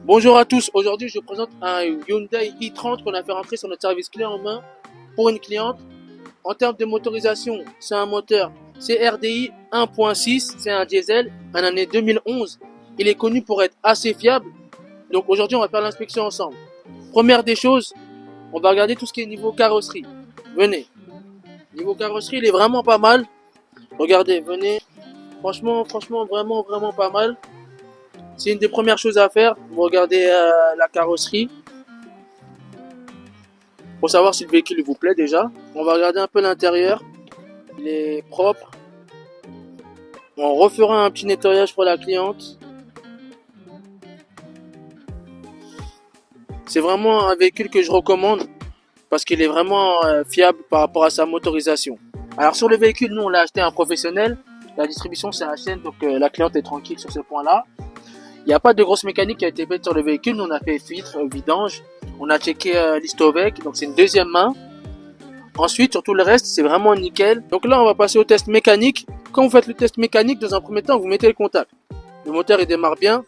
Bonjour à tous, aujourd'hui je vous présente un Hyundai i30 qu'on a fait rentrer sur notre service clé en main pour une cliente. En termes de motorisation, c'est un moteur CRDI 1.6, c'est un diesel, un année 2011. Il est connu pour être assez fiable, donc aujourd'hui on va faire l'inspection ensemble. Première des choses, on va regarder tout ce qui est niveau carrosserie. Venez, niveau carrosserie il est vraiment pas mal. Regardez, venez, franchement vraiment pas mal. C'est une des premières choses à faire. Vous regardez la carrosserie pour savoir si le véhicule vous plaît déjà. On va regarder un peu l'intérieur. Il est propre. On refera un petit nettoyage pour la cliente. C'est vraiment un véhicule que je recommande parce qu'il est vraiment fiable par rapport à sa motorisation. Alors sur le véhicule, nous on l'a acheté à un professionnel. La distribution c'est la chaîne, donc la cliente est tranquille sur ce point-là. Il n'y a pas de grosse mécanique qui a été faite sur le véhicule. Nous, on a fait filtre, vidange. On a checké l'Histovec. Donc, c'est une deuxième main. Ensuite, sur tout le reste, c'est vraiment nickel. Donc là, on va passer au test mécanique. Quand vous faites le test mécanique, dans un premier temps, vous mettez le contact. Le moteur, il démarre bien.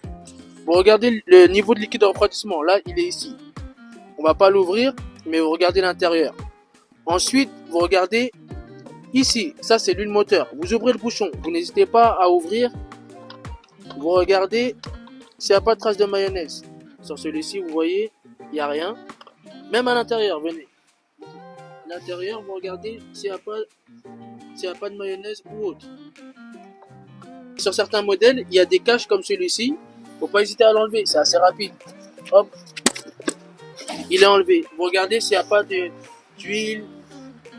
Vous regardez le niveau de liquide de refroidissement. Là, il est ici. On va pas l'ouvrir, mais vous regardez l'intérieur. Ensuite, vous regardez ici. Ça, c'est l'huile moteur. Vous ouvrez le bouchon. Vous n'hésitez pas à ouvrir. Vous regardez s'il n'y a pas de trace de mayonnaise. Sur celui-ci, vous voyez, il n'y a rien. Même à l'intérieur, venez. À l'intérieur, vous regardez s'il n'y a pas de mayonnaise ou autre. Sur certains modèles, il y a des caches comme celui-ci. Il ne faut pas hésiter à l'enlever, c'est assez rapide. Hop, il est enlevé. Vous regardez s'il n'y a pas d'huile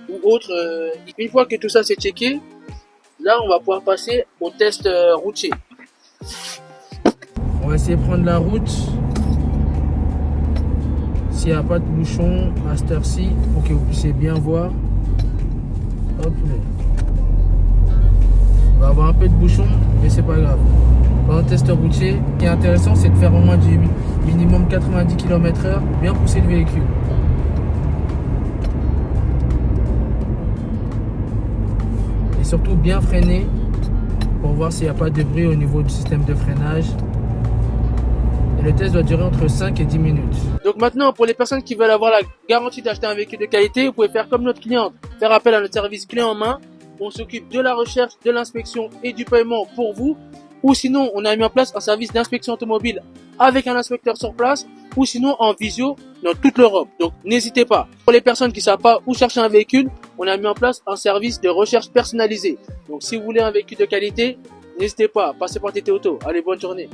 ou autre. Une fois que tout ça c'est checké, là, on va pouvoir passer au test routier. On va essayer de prendre la route. S'il n'y a pas de bouchon à cette heure-ci, pour que vous puissiez bien voir. Hop. On va avoir un peu de bouchon, mais c'est pas grave. Pendant le test routier, ce qui est intéressant, c'est de faire au moins du minimum 90 km/h, bien pousser le véhicule. Et surtout bien freiner pour voir s'il n'y a pas de bruit au niveau du système de freinage. Et le test doit durer entre 5 et 10 minutes. Donc maintenant, pour les personnes qui veulent avoir la garantie d'acheter un véhicule de qualité, vous pouvez faire comme notre cliente, faire appel à notre service clé en main. On s'occupe de la recherche, de l'inspection et du paiement pour vous. Ou sinon, on a mis en place un service d'inspection automobile avec un inspecteur sur place. Ou sinon, en visio dans toute l'Europe. Donc n'hésitez pas. Pour les personnes qui ne savent pas où chercher un véhicule, on a mis en place un service de recherche personnalisé. Donc si vous voulez un véhicule de qualité, n'hésitez pas, passez par TT Auto. Allez, bonne journée.